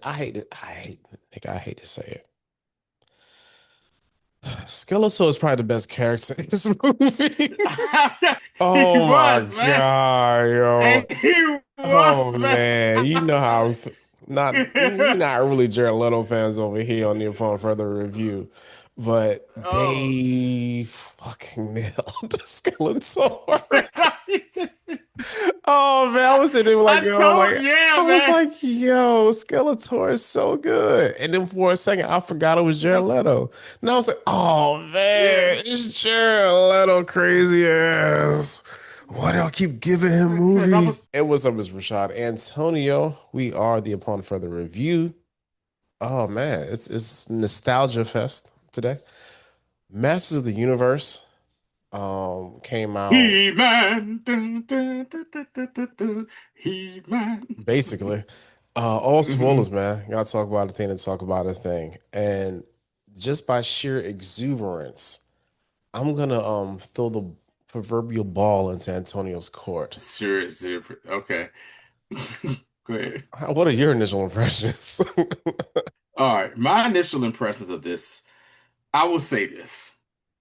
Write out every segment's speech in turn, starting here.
I hate it. I hate to say it. Skeletor is probably the best character in this movie. He Oh my was, man. God, And yo. he Oh was, man. man, you I'm know how sorry. we're not really Jared Leto fans over here on the Upon Further Review, but Oh. they fucking nailed Skeletor. Oh man, I was sitting there like, I Yeah, was man. like, yo, Skeletor is so good. And then for a second, I forgot it was Jared That's, Leto. And I was like, oh yeah. man, it's Jared Leto, crazy ass. Why do I keep giving him That movies? was And what's up, Mr. Rashad Antonio? We are the Upon Further Review. Oh man, it's nostalgia fest today. Masters of the Universe came out He-Man. Dun, dun, dun, dun, dun, dun, dun. He-Man. basically. All hmm spoilers, man. Gotta talk about a thing to talk about a thing. And just by sheer exuberance, I'm gonna throw the proverbial ball into Antonio's court. Sure, sure. Okay. Go ahead. What are your initial impressions? All right. My initial impressions of this, I will say this.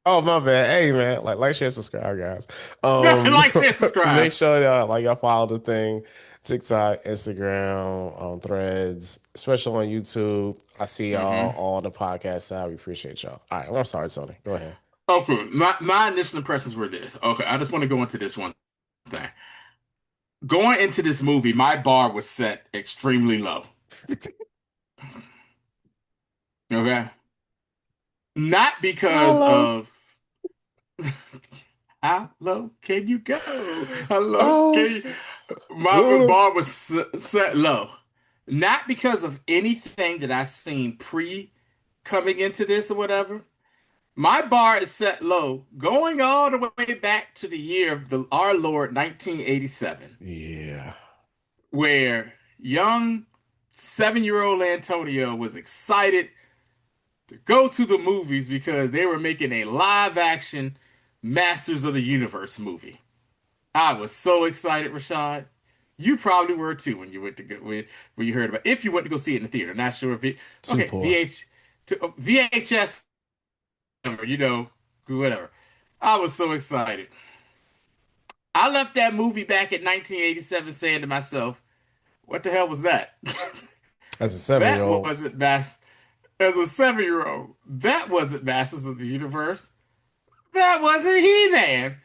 Oh, my bad. Hey man, like, share, subscribe, guys. Like, share, Make subscribe. sure y'all follow the thing, TikTok, Instagram, Threads, especially on YouTube. I see y'all hmm on the podcast side. We appreciate y'all. All right, I'm sorry, Tony. Go ahead. Okay. My initial impressions were this. Okay. I just want to go into this one thing. Going into this movie, my bar was set extremely low. Okay. Not because Hello. of how low can you go? How low Oh, can you? My little. bar was set low. Not because of anything that I've seen pre coming into this or whatever. My bar is set low, going all the way back to the year of our Lord 1987, Yeah. where young 7-year-old Antonio was excited to go to the movies because they were making a live action Masters of the Universe movie. I was so excited, Rashad. You probably were too when you went to go when you heard about if you went to go see it in the theater. Not sure if it Too okay poor. VHS you know whatever. I was so excited. I left that movie back in 1987 saying to myself, "What the hell was that? As a That 7-year-old. wasn't Mass as a 7-year-old. That wasn't Masters of the Universe. That wasn't He-Man.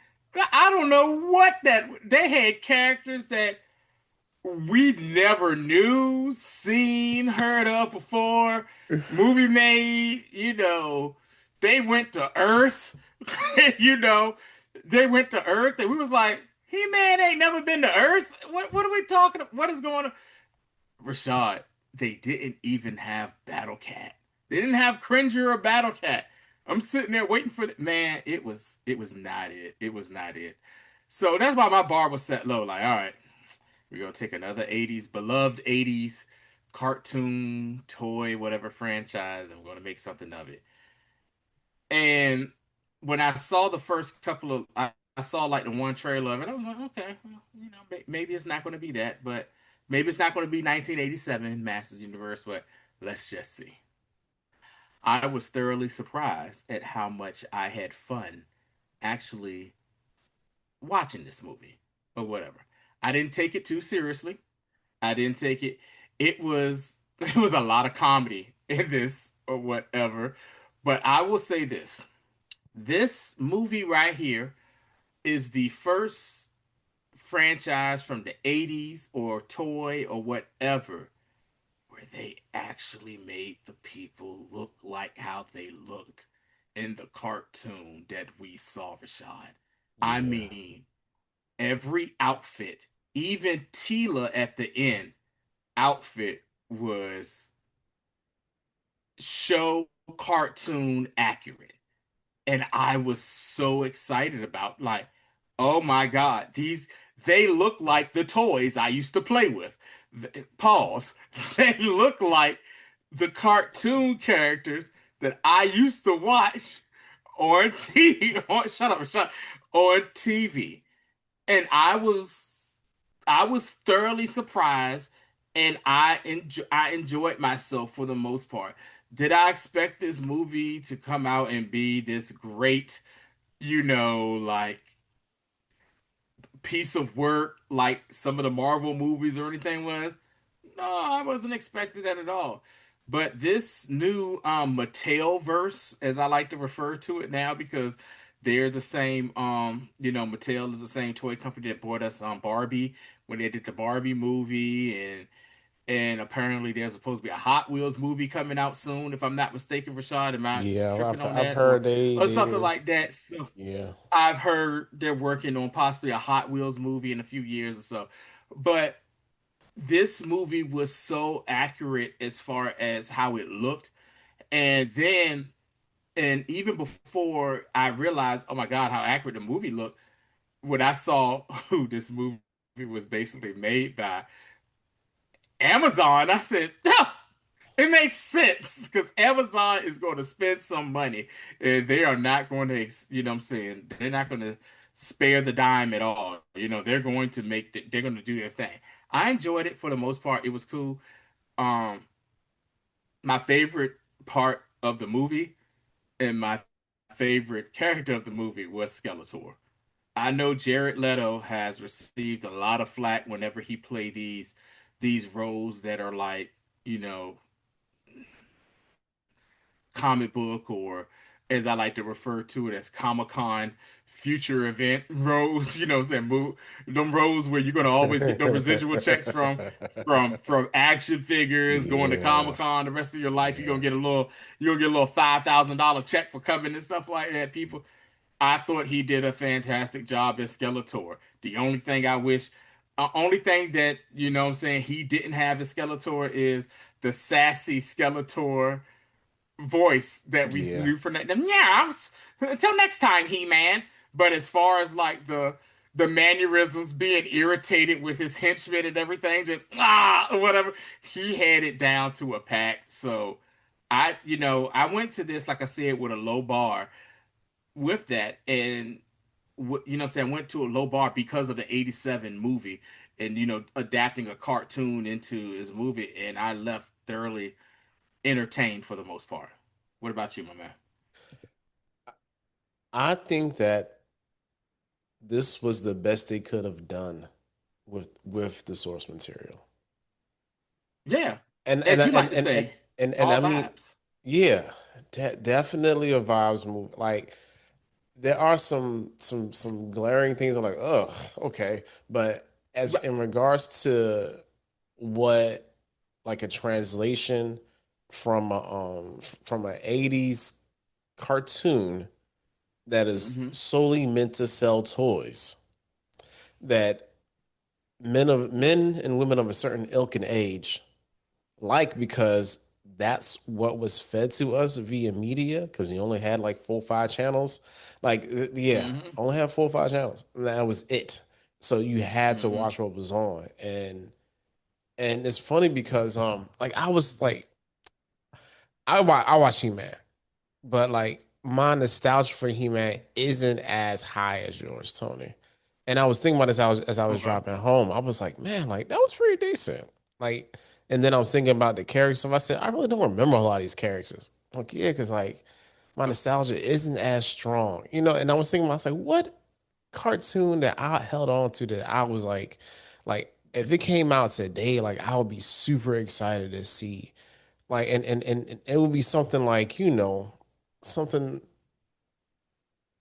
I don't know what that they had characters that we never knew, seen, heard of before. Movie made, they went to Earth, you know, they went to Earth, and we was like, He-Man ain't never been to Earth. What are we talking about? What is going on? Rashad, they didn't even have Battle Cat. They didn't have Cringer or Battle Cat. I'm sitting there waiting for the man. It was not it. It was not it. So that's why my bar was set low. Like, all right, we're gonna take another 80s, beloved 80s cartoon, toy, whatever franchise, and we're gonna make something of it. And when I saw the first couple of I saw like the one trailer of it, I was like, okay, well, maybe it's not gonna be that, but maybe it's not gonna be 1987 Masters Universe, but let's just see. I was thoroughly surprised at how much I had fun actually watching this movie or whatever. I didn't take it too seriously. I didn't take it. It was it was a lot of comedy in this or whatever. But I will say this. This movie right here is the first franchise from the 80s or toy or whatever where they actually made the people look like how they looked in the cartoon that we saw, Rashad. I Yeah. mean, every outfit, even Tila at the end outfit was show cartoon accurate. And I was so excited about like, oh my God, they look like the toys I used to play with. Pause. They look like the cartoon characters that I used to watch on TV. Shut up, shut up, on TV. And I was thoroughly surprised and I enjoyed myself for the most part. Did I expect this movie to come out and be this great, like piece of work like some of the Marvel movies or anything was? No, I wasn't expecting that at all. But this new Mattel verse, as I like to refer to it now, because they're the same, Mattel is the same toy company that bought us Barbie when they did the Barbie movie, and apparently there's supposed to be a Hot Wheels movie coming out soon, if I'm not mistaken, Rashad. Am I Yeah, tripping on I've that, heard or something like that? So yeah. I've heard they're working on possibly a Hot Wheels movie in a few years or so. But this movie was so accurate as far as how it looked. And then, and even before I realized, oh my God, how accurate the movie looked, when I saw who this movie was basically made by, Amazon, I said, oh, it makes sense because Amazon is going to spend some money and they are not going to, what I'm saying? They're not going to spare the dime at all. They're going to they're going to do their thing. I enjoyed it for the most part. It was cool. Um, my favorite part of the movie and my favorite character of the movie was Skeletor. I know Jared Leto has received a lot of flack whenever he play these roles that are like, you know, comic book, or as I like to refer to it as Comic-Con future event roles, what I'm saying? Them roles where you're gonna always get the residual checks from action figures going to Yeah, Comic-Con the rest of your life. yeah, You're gonna get a little $5,000 check for coming and stuff like that, people. I thought he did a fantastic job as Skeletor. The only thing that, what I'm saying, he didn't have as Skeletor is the sassy Skeletor voice that we yeah, knew from that. Yeah, until next time, He-Man. But as far as like the mannerisms, being irritated with his henchmen and everything, just whatever, he had it down to a pack. So I went to this, like I said, with a low bar with that, and what I'm saying, went to a low bar because of the '87 movie, and adapting a cartoon into his movie, and I left thoroughly entertained for the most part. What about you, my man? I think that this was the best they could have done with the source material. Yeah, And and as you and like to and and say, and I all mean, vibes. yeah, definitely a vibes movie. Like there are some glaring things I'm like, oh, okay. But as Right. in regards to what like a translation from an 80s cartoon that is Mm-hmm. solely meant to sell toys that men and women of a certain ilk and age like because that's what was fed to us via media because you only had like 4 or 5 channels. Like yeah, Mm-hmm. only had 4 or 5 channels. And that was it. So you had to Mm-hmm. watch what was on. And it's funny because like I was like I watch He-Man, but like my nostalgia for He-Man isn't as high as yours, Tony. And I was thinking about this as I was Okay. driving home. I was like, man, like that was pretty decent. Like, and then I was thinking about the characters. So I said, I really don't remember a lot of these characters. Like, yeah, because like my nostalgia isn't as strong, And I was thinking, I was like, what cartoon that I held on to that I was like if it came out today, like I would be super excited to see. Like, and it would be something like, something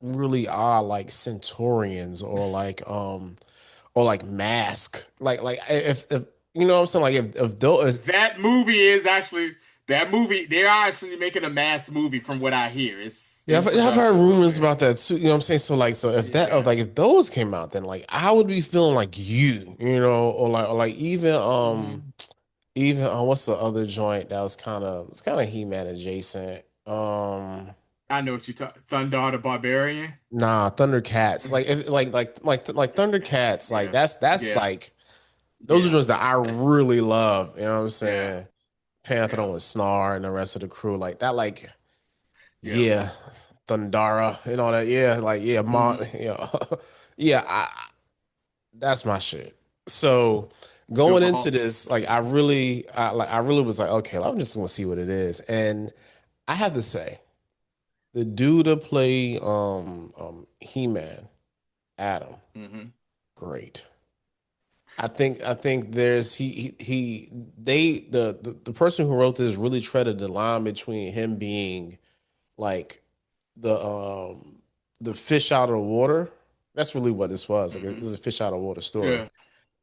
really odd like Centaurians or like Mask. Like if you know what I'm saying? Like if those That movie is actually that movie. They're actually making a mass movie, from what I hear. It's yeah, in I've heard production. rumors Okay. about that too. You know what I'm saying? So like so if that Yeah. like if those came out, then like I would be feeling like or like Mm-hmm. even what's the other joint that was kind of He-Man adjacent? I know what you talk. Thundar the Barbarian. Nah, Thundercats. Like if like Yes. Thundercats, like Yeah. that's Yeah. like those are Yeah. ones that I really love. You know what I'm Yeah. saying? Panthro Yeah. and Snar and the rest of the crew. Like that, like, Yeah. yeah, Thundara and all that. Yeah, like yeah, Mm-hmm. yeah, yeah, that's my shit. So Going into Silverhawks. this, like I really was like, okay, I'm just gonna see what it is. And I have to say, the dude to play He-Man, Adam, Hmm. great. I think there's he they the person who wrote this really treaded the line between him being like the um the fish out of the water. That's really what this was. Like this Hmm. is a fish out of water story. Yeah.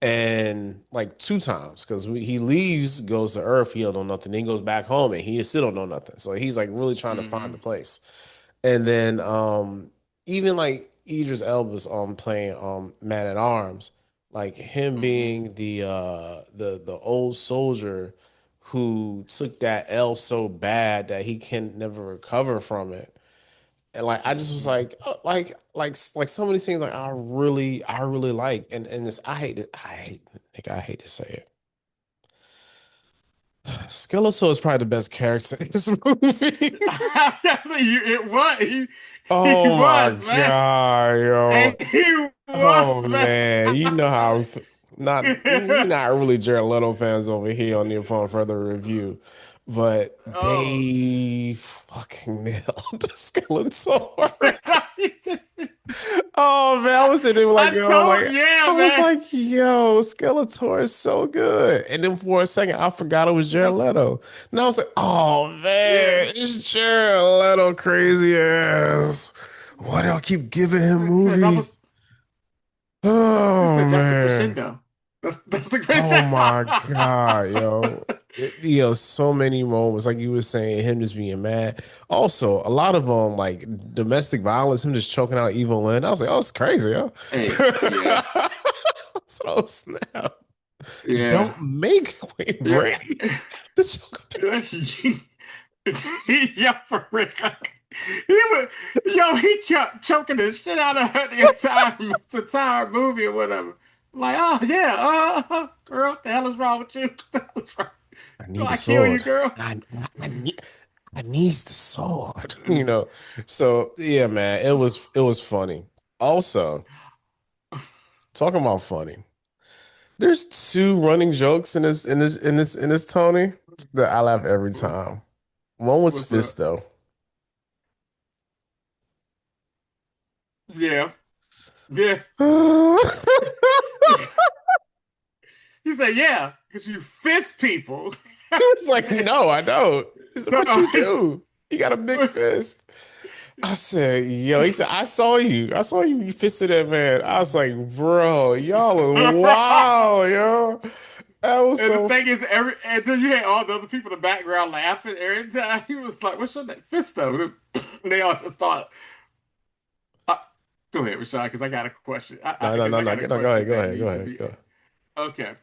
And like two times because he leaves, goes to Earth, he don't know nothing. Then he goes back home and he still don't know nothing. So he's like really trying to find the Hmm. place. And then even like Idris Elba's playing Man at Arms, like him Hmm. being the old soldier who took that L so bad that he can never recover from it. And like I just was Hmm. like like some of these things like I really like and this I hate to say it. Skeletor is probably the best character in this movie. I'm telling you, it was. He Oh my was, man. God, And yo. he Oh was, man. man, you I'm know how sorry. not we not really Jared Leto fans over here on the Upon Further Review, but Oh. they fucking nailed Skeletor. Oh man, I was sitting there like, I yo, told, like I yeah, was man. like, yo, Skeletor is so good. And then for a second, I forgot it was Jared That's, Leto. And I was like, oh yeah. man, it's Jared Leto, crazy ass. Why do I keep giving him He said that movies? was. He Oh said that's the man. crescendo. That's the Oh crescendo. my God, yo. So many moments, like you were saying, him just being mad. Also, a lot of like domestic violence, him just choking out Evil Lynn. I was like, oh, it's crazy, yo. Hey, yeah, So snap. yeah, Don't make wait, yeah. Brady. The choke. Yeah, for real. He was, yo, he kept choking the shit out of her the entire movie or whatever. Like, oh yeah, girl, the hell is wrong with you? The hell is wrong? I Do need a I kill you, sword. girl? I need I needs the sword. You know. So yeah, man, it was funny. Also, talking about funny. There's two running jokes in this Tony that I laugh every What's, time. One was what's up? Fisto. Yeah, yeah. He said, yeah, because you fist people. He was like, "No, I don't." He said, "But No, you do. You got a big fist." I said, "Yo." He said, "I saw you. I saw you. You fisted that man." I was like, "Bro, y'all are wow, yo." That was and the so. thing is, and then you had all the other people in the background laughing every time. He was like, "What's your name?" Fisto. And they all just thought, uh, "Go ahead, Rashad, because I got a question. No, no, Because no, I no. got a No, go ahead. question Go that ahead. Go needs to ahead. be Go. okay."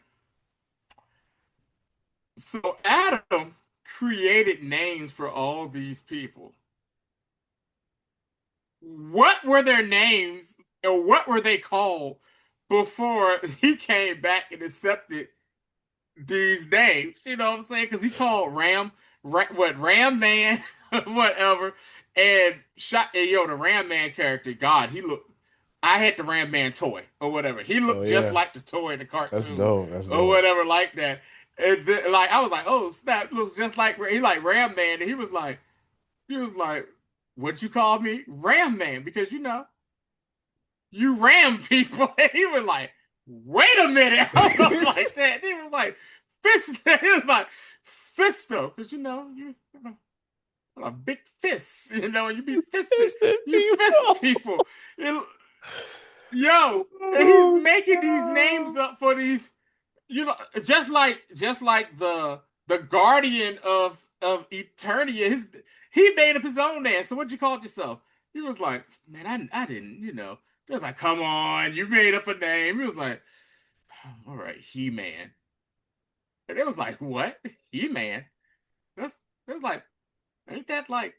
So Adam created names for all these people. What were their names, or what were they called before he came back and accepted these names? You know what I'm saying? Because he called Ram Man, whatever, and shot. And yo, the Ram Man character, God, he looked. I had the Ram Man toy or whatever. He Oh looked just yeah, like the toy in the that's cartoon dope. That's or dope. whatever, like that. And then, like I was like, oh snap, looks just like he like Ram Man, and he was like, what you call me? Ram Man, because you ram people. And he was like, wait a minute. I was like that. He was like, fist. He was like, fisto. Because you have a big fist. You be fisted. Fisted You fist people. people. It- yo, and he's Oh making these names God. up for these, just like the guardian of eternity. He made up his own name. So what'd you call it yourself? He was like, man, I didn't. He was like, come on, you made up a name. He was like, all right, He Man. And it was like, what? He Man? That's that's like, ain't that like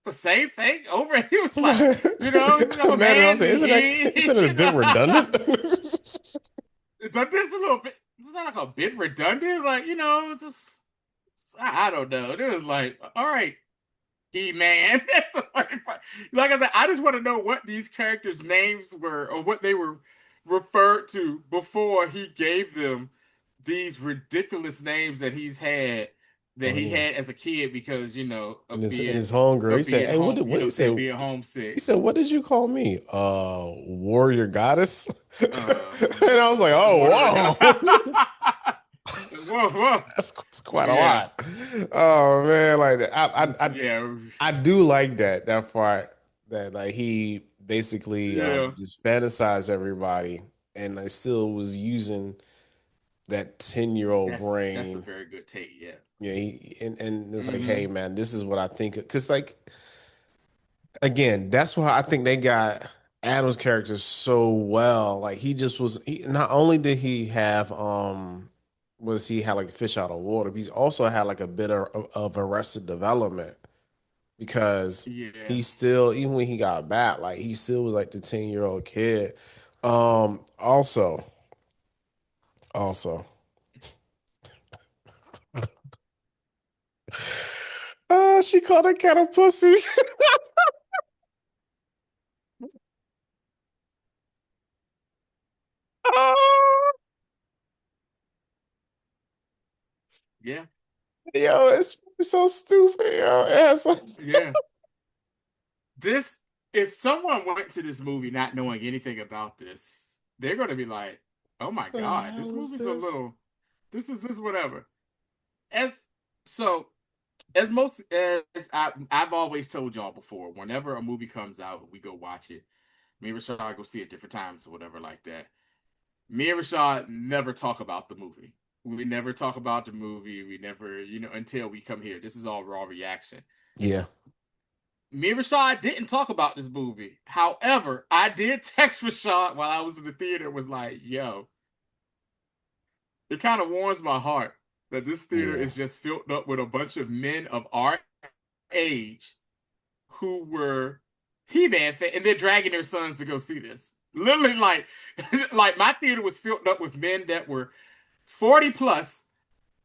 the same thing over? He was like, I'm a Man, I was man. saying, isn't it a bit redundant? It's a little bit. It's not like a bit redundant. Like it's just I don't know. It was like, all right, He Man. That's the funny part. Like I said, I just want to know what these characters' names were or what they were referred to before he gave them these ridiculous names that Oh he yeah. had as a kid because In his hunger, he of said, being "Hey, what home, did what he saying said? being He homesick. said, what did you call me? Warrior goddess." And Uh, I was like, Warrior God. "Oh, whoa." Whoa, whoa. That's quite a Yeah. lot. Oh man, like Yeah. I do like that part that like he basically Yeah. just fantasized everybody and I still was using that 10-year-old That's a brain. very good take. Yeah. Yeah, and it's like, hey Hmm. man, this is what I think because like again, that's why I think they got Adam's character so well. Like he just was not only did he have was he had like a fish out of water, but he's also had like a bit of arrested development because Yeah. he still even when he got back, like he still was like the 10-year-old kid. Also, also, she called a cat a pussy. Yeah. Yo, it's so stupid, yo. It's like, Yeah. This, if someone went to this movie not knowing anything about this, they're going to be like, "Oh my the God, this hell is movie's a this? little, this whatever." As so, as most as I've always told y'all before, whenever a movie comes out, we go watch it. Me and Rashad go see it different times or whatever like that. Me and Rashad never talk about the movie. We never talk about the movie. We never, until we come here. This is all raw reaction. Yeah. Me and Rashad didn't talk about this movie. However, I did text Rashad while I was in the theater, was like, yo, it kind of warms my heart that this theater Yeah. is just filled up with a bunch of men of our age who were He-Man fans, and they're dragging their sons to go see this. Literally, like, like my theater was filled up with men that were 40 plus,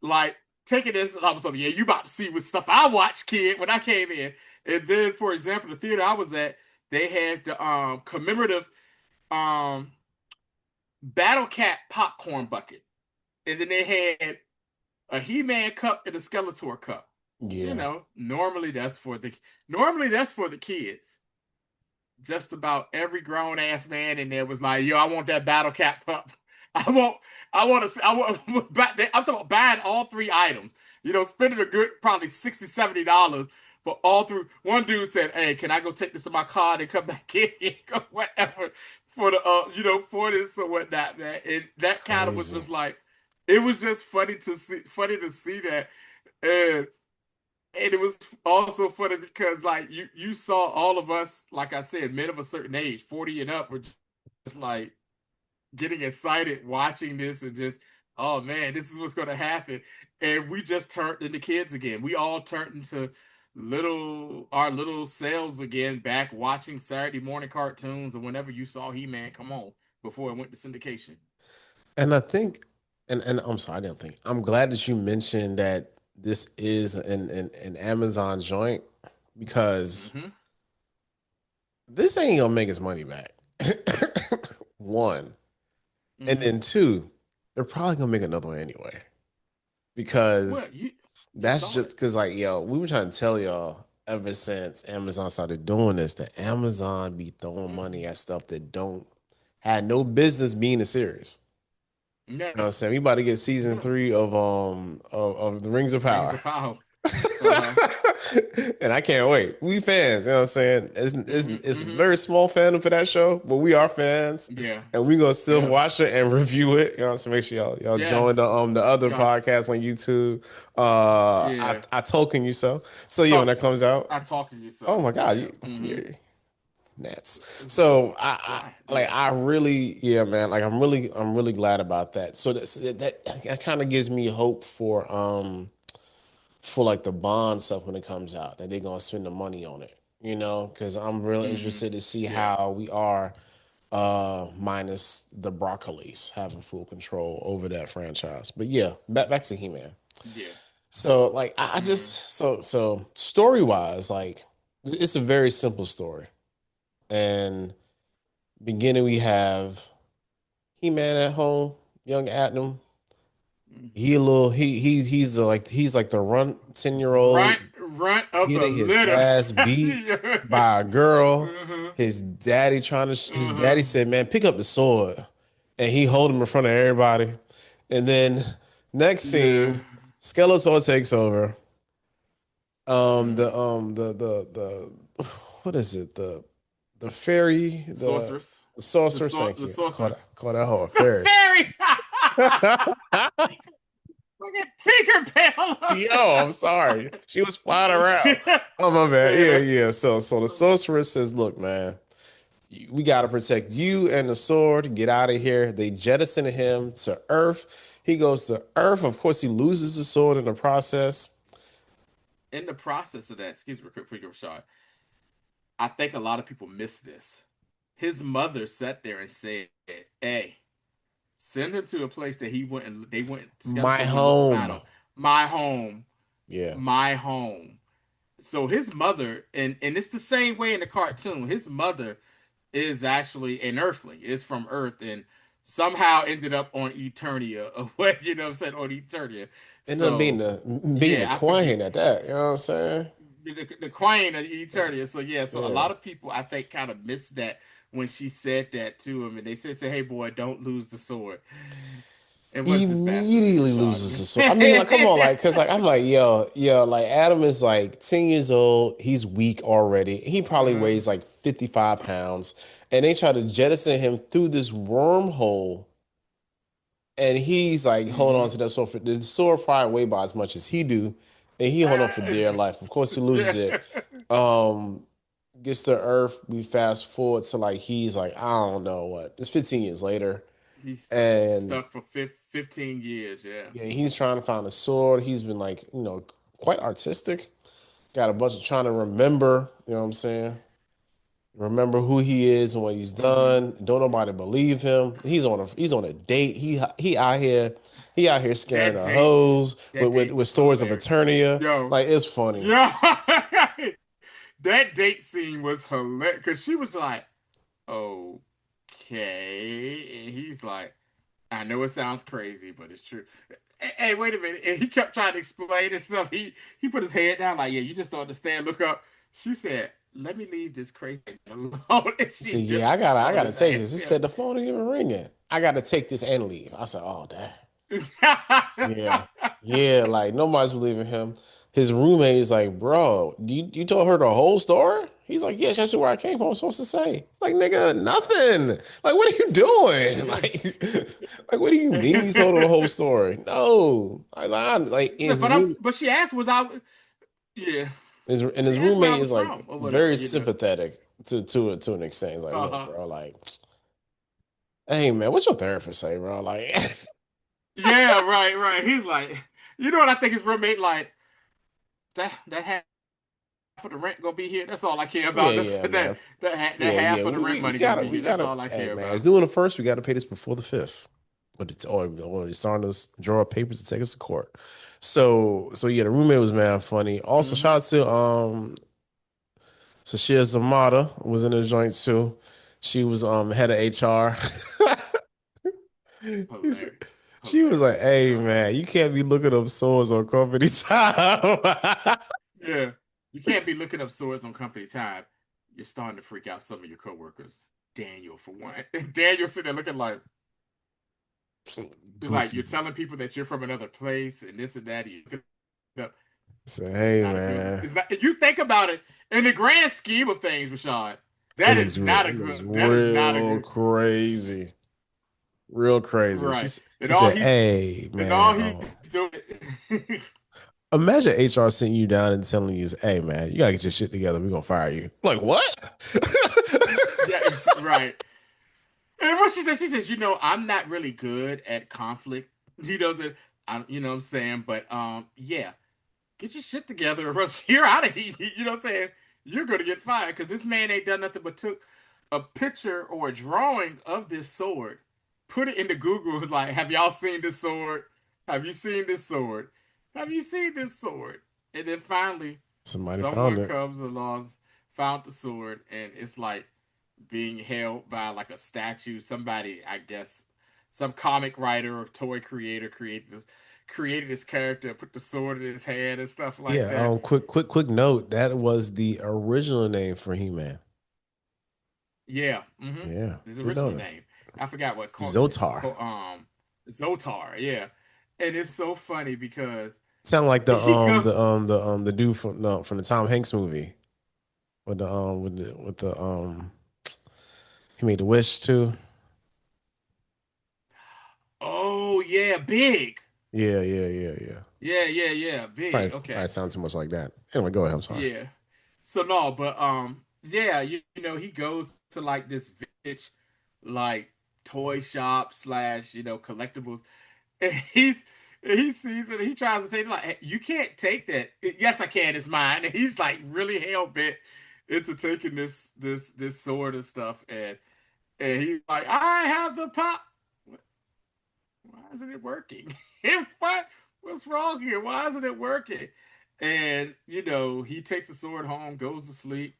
like taking this. I was like, yeah, you about to see what stuff I watched, kid, when I came in. And then, for example, the theater I was at, they had the commemorative um Battle Cat popcorn bucket, and then they had a He-Man cup and a Skeletor cup. Yeah. Normally that's for the kids. Just about every grown ass man in there was like, "Yo, I want that Battle Cat pup. I want, I want." I'm talking about buying all three items. Spending a good probably $60-$70 for all three. One dude said, "Hey, can I go take this to my car and come back in and go whatever for the for this or whatnot, man?" And that kind of was Crazy. just like, it was just funny to see that. And it was also funny because like you saw all of us, like I said, men of a certain age, 40 and up, were just like getting excited watching this and just, oh man, this is what's gonna happen. And we just turned into kids again. We all turned into our little selves again, back watching Saturday morning cartoons or whenever you saw He-Man come on before it went to syndication. And I think, and I'm sorry, I didn't think. I'm glad that you mentioned that this is an Amazon joint because Mm-hmm. this ain't gonna make its money back. One. And Mm-hmm. then two, they're probably gonna make another one anyway. Well, Because you that's saw just it. because like yo, we were trying to tell y'all ever since Amazon started doing this, that Amazon be throwing money Mm-hmm. at stuff that don't had no business being a series. No, You know what I'm saying? We about to get season no. three of the Rings of Rings Power. of Power. Uh-huh. And I can't wait. We fans, you know what I'm saying? Mm-hmm. It's a Mm-hmm. very small fandom for that show, but we are fans, Yeah. and we gonna still Yeah. watch it and review it. You know what I'm saying? Make sure y'all join Yes. the other Yeah. podcasts on YouTube. Yeah. I token you so. So yeah, when Talk that comes out, I talk to you oh so. my God, Yeah. Mm-hmm. you're Nets. So Why? I like Yeah. I really yeah man like I'm really glad about that. So that kind of gives me hope for like the Bond stuff when it comes out that they're gonna spend the money on it. You know, because I'm really Mm-hmm. interested to see Yeah. how we are minus the Broccolis having full control over that franchise. But yeah, back to He-Man. Yeah. So like I Mm-hmm. just so story wise like it's a very simple story and beginning we have He-Man at home, young Adam. Mhm. He a little he's like the runt 10-year Runt, old runt of the getting his litter. ass beat Uh-huh. by a girl. His daddy Uh-huh. said, "Man, pick up the sword," and he hold him in front of everybody. And then next Yeah. scene, Skeletor takes over. Hmm. The what is it? The fairy, Sorceress. the sorcerer. Thank The you. sorceress. Call that hoe a The fairy. fairy. Look at Tinkerbell. Yo, I'm sorry. She was flying around. Oh my bad. Yeah, Yeah. yeah. So the sorcerer says, "Look, man, we got to protect you and the sword. Get out of here." They jettison him to Earth. He goes to Earth. Of course, he loses the sword in the process. In the process of that, excuse me, quick for your shot. I think a lot of people miss this. His mother sat there and said, "Hey, send him to a place that he wouldn't. They wouldn't. My Skeletor wouldn't look to find home. him. My home, Yeah. my home." So his mother, and it's the same way in the cartoon. His mother is actually an Earthling. Is from Earth and somehow ended up on Eternia. Or what you know what I'm saying on Eternia. Ended up So being the yeah, I forget queen at that. You know what I'm saying? the queen of Eternia. So yeah, so a Yeah. lot of people I think kind of missed that when she said that to him, and they said, "Hey boy, don't lose the sword." And what is this bastard name, Immediately Rashad? loses the sword. I mean, like, come on, like, cause like I'm like, yo, like Adam is like 10 years old. He's weak already. He probably Uh-huh. weighs like 55 pounds. And they try to jettison him through this wormhole. And he's like, hold on Mm-hmm. to that sword. The sword probably weigh by as much as he do. And he hold on for dear life. Of course, he loses it. Um, Gets to Earth. We fast forward to like he's like, I don't know what. It's 15 years later. He's And stuck for 15 years. Yeah. yeah, he's trying to find a sword. He's been like, quite artistic. Got a bunch of trying to remember, you know what I'm saying? Remember who he is and what he's Mm-hmm. done. Don't nobody believe him. He's on a date. He out here scaring That the date, hoes that date with was stories of hilarious. Eternia. Yo, Like it's funny. yo, that date scene was hilarious because she was like, "Okay," and he's like, "I know it sounds crazy, but it's true." Hey, wait a minute! And he kept trying to explain himself. He put his head down like, "Yeah, you just don't understand. Look up." She said, "Let me leave this crazy alone," and He she said, yeah, just I told gotta his take ass. this. He Yeah. said the phone ain't even ringing. I gotta take this and leave. I said, oh damn. Yeah. Yeah, like nobody's believing him. His roommate is like, bro, you told her the whole story? He's like, yeah, that's where I came from. I'm supposed to say. Like, nigga, nothing. Like, what are you doing? Like what do you mean you told her the whole story? No. Like But she asked, "Was I?" Yeah, his she asked where I roommate was is like from or whatever. very You know. sympathetic to an extent. He's like, look, Uh-huh. bro, like, hey man, what's your therapist say, bro? Like, Yeah, right, right. He's like, you know what I think his roommate like that half of the rent gonna be here. That's all I care yeah, about. That's yeah, man. that Yeah, yeah. half of the rent money gonna be We here. That's gotta. all I Hey, care man, it's about. due on the first. We gotta pay this before the fifth. But or it's starting to draw up papers to take us to court. So yeah, the roommate was mad funny. Also, Hmm. shout out to Sashia Zamata was in the joint too. She was head of HR. He said- Hilarious, She was like, hilarious. "Hey man, you can't be looking up swords on company time." Yeah, you can't be looking up swords on company time. You're starting to freak out some of your coworkers. Daniel, for one. Daniel sitting there looking like, it's like Goofy. you're telling people that you're from another place and this and that. You look it up. Say, It's hey not a good. man, It's not. You think about it in the grand scheme of things, Rashad. That is not a it is good. That is not a real good. crazy. Real crazy. Right. She And all said, he's "Hey and all man, he's doing. imagine HR sitting you down and telling you, hey man, you gotta get your shit together. We're gonna fire you." Like what? Yeah. Right. And what she says, I'm not really good at conflict. She doesn't. You know what I'm saying, but yeah. Get your shit together or else you're out of here. You know what I'm saying? You're gonna get fired because this man ain't done nothing but took a picture or a drawing of this sword, put it into Google. Was like, have y'all seen this sword? Have you seen this sword? Have you seen this sword? And then finally, Somebody found someone it. comes along, found the sword, and it's like being held by like a statue. Somebody, I guess, some comic writer or toy creator created this character, put the sword in his hand and stuff like Yeah, that. quick note. That was the original name for He-Man. Yeah, Yeah, his didn't know original that. name. I forgot what Zotar. Zotar. Yeah, and it's so funny because Sound like he goes, the dude from no from the Tom Hanks movie with the he made the wish too. oh yeah, big. Yeah. Yeah, big. Probably Okay, sounds too much like that. Anyway, go ahead. I'm sorry. yeah. So no, but yeah, you know, he goes to like this vintage, like toy shop slash collectibles, and he sees it. And he tries to take it. Like, "Hey, you can't take that." Yes, I can. It's mine. And he's like really hell bent into taking this sword and stuff, and he's like, "I have the pop. Why isn't it working? what? What's wrong here? Why isn't it working?" And he takes the sword home, goes to sleep,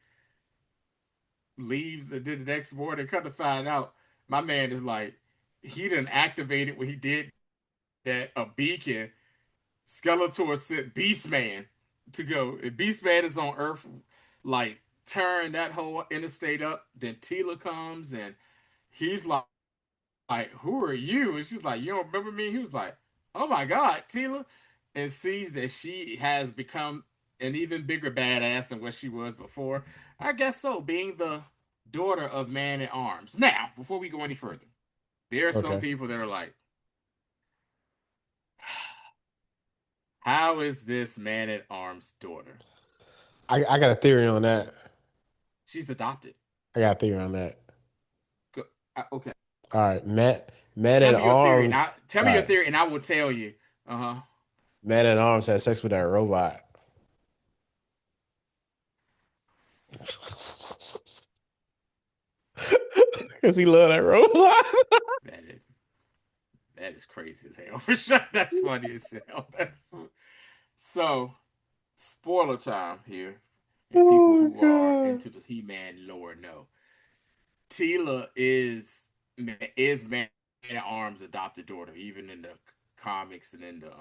leaves, and then the next morning, come to find out, my man is like, he didn't activate it when he did that a beacon. Skeletor sent Beastman to go. If Beastman is on Earth, like turn that whole interstate up, then Tila comes and he's like, "Who are you?" And she's like, "You don't remember me?" He was like, "Oh my God, Tila," and sees that she has become an even bigger badass than what she was before. I guess so, being the daughter of Man at Arms. Now, before we go any further, there are some Okay. people that are like, "How is this Man at Arms' daughter? I got a theory on that. She's adopted." I got a theory on that. Okay. All right, Man Tell at me your theory, and Arms. I tell All me your right, theory, and I will tell you. Uh huh. Man at Arms had sex with that robot because he loved that robot. That is that is crazy as hell for sure. That's funny as hell. So. Spoiler time here, and people Oh who are my into this He-Man lore know Tila is Man at Arms' adopted daughter, even in the comics and in the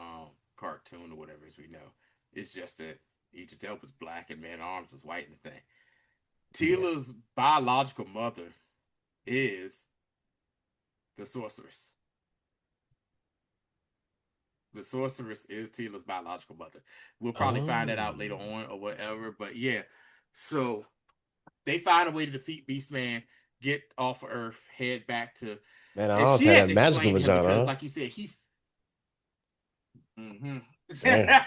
cartoon or whatever as we know. It's just that Idris Elba's black and Man at Arms was white in the thing. Yeah. Tila's biological mother is the sorceress. The sorceress is Tila's biological mother. We'll probably find that out later Oh, on or whatever. But yeah, so they find a way to defeat Beastman, get off of Earth, head back to. Man at And Arms she had had that to magical explain to him vagina, because, huh? like you said, he. Mhm. Damn,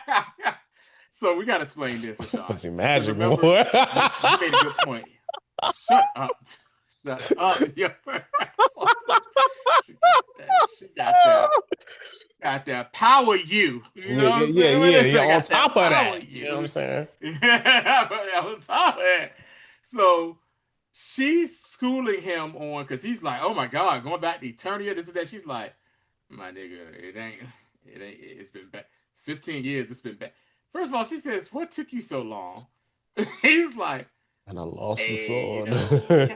So we got to explain this, Rashad, pussy because magic, remember, boy. you made a good point. Shut up, shut up. Yeah. She got that. She got that power you know what I'm saying? What is Yeah. it? On Got that top of power that, you know what I'm you. saying? Yeah, on top of that. So she's schooling him on because he's like, "Oh my God, going back to Eternia, this and that." She's like, "My nigga, it ain't, it's been bad. 15 years, it's been bad." First of all, she says, "What took you so long?" He's like, And I lost the "Hey,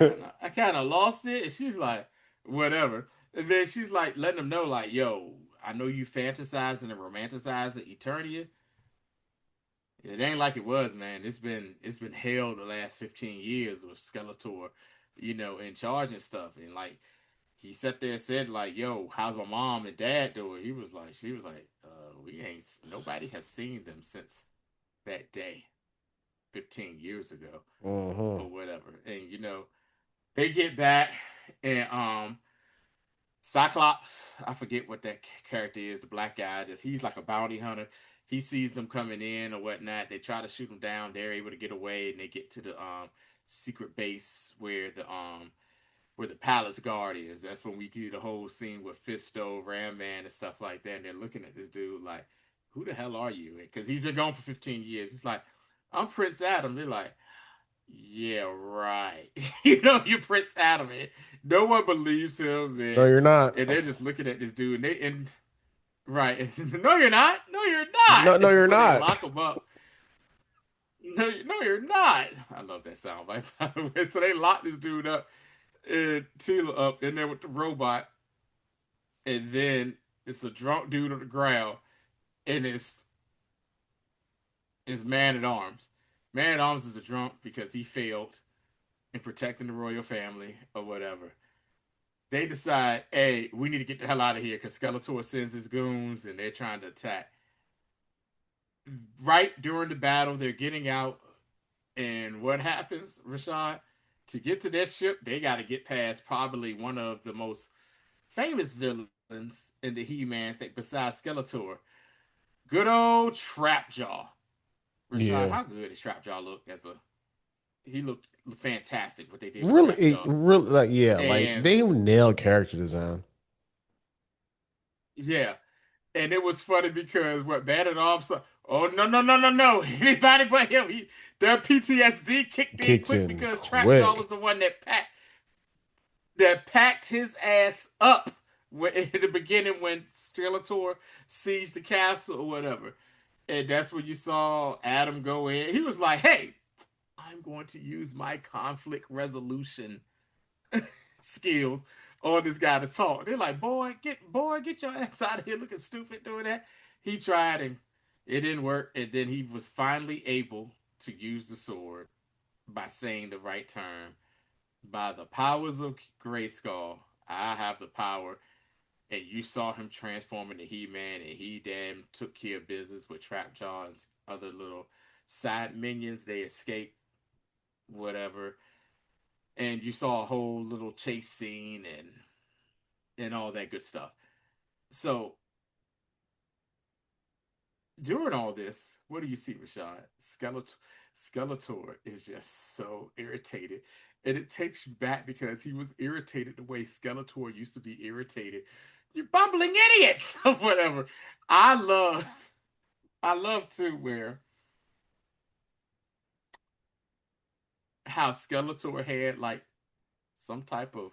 sword. I kind of lost it." And she's like, "Whatever." And then she's like letting him know, like, "Yo, I know you fantasize and romanticize Eternia. It ain't like it was, man. It's been hell the last 15 years with Skeletor, in charge and stuff. And like he sat there and said, like, yo, how's my mom and dad doing?" She was like, we ain't nobody has seen them since that day 15 years ago Hmm. or whatever. And they get back and Cyclops, I forget what that character is, the black guy. He's like a bounty hunter. He sees them coming in or whatnot. They try to shoot him down. They're able to get away, and they get to the secret base where the palace guard is. That's when we get the whole scene with Fisto, Ram Man, and stuff like that. And they're looking at this dude like, "Who the hell are you?" Because he's been gone for 15 years. He's like, "I'm Prince Adam." They're like, "Yeah, right." You're Prince Adam. And no one believes him, No, and you're not. they're just looking at this dude, and right, no, you're not. No, you're not. No, you're So they not. lock him up. No, no, you're not. I love that sound by the way. So they lock this dude up and Tila up in there with the robot, and then it's a drunk dude on the ground, and it's Man at Arms. Man at Arms is a drunk because he failed in protecting the royal family or whatever. They decide, hey, we need to get the hell out of here because Skeletor sends his goons and they're trying to attack. Right during the battle, they're getting out, and what happens, Rashad? To get to their ship, they got to get past probably one of the most famous villains in the He-Man thing, besides Skeletor. Good old Trapjaw. Rashad, Yeah. how good does Trapjaw look as a? He looked fantastic. What they did with Really, Trapjaw, really, like, yeah, like and they nailed character design. yeah, and it was funny because what Bad at Arms. Oh no no no no no! Anybody but him. Their PTSD kicked in Kicks quick in because Trapjaw quick. was the one that packed his ass up in the beginning when Skeletor sieged the castle or whatever. And that's when you saw Adam go in. He was like, "Hey, I'm going to use my conflict resolution skills on this guy to talk." They're like, "Boy, get your ass out of here looking stupid doing that." He tried and it didn't work. And then he was finally able to use the sword by saying the right term. By the powers of Grayskull, I have the power. And you saw him transform into He-Man, and he damn took care of business with Trapjaw and other little side minions. They escaped, whatever. And you saw a whole little chase scene and all that good stuff. So during all this, what do you see, Rashad? Skeletor is just so irritated. And it takes you back because he was irritated the way Skeletor used to be irritated. You bumbling idiots or whatever. I love I love to where how Skeletor had like some type of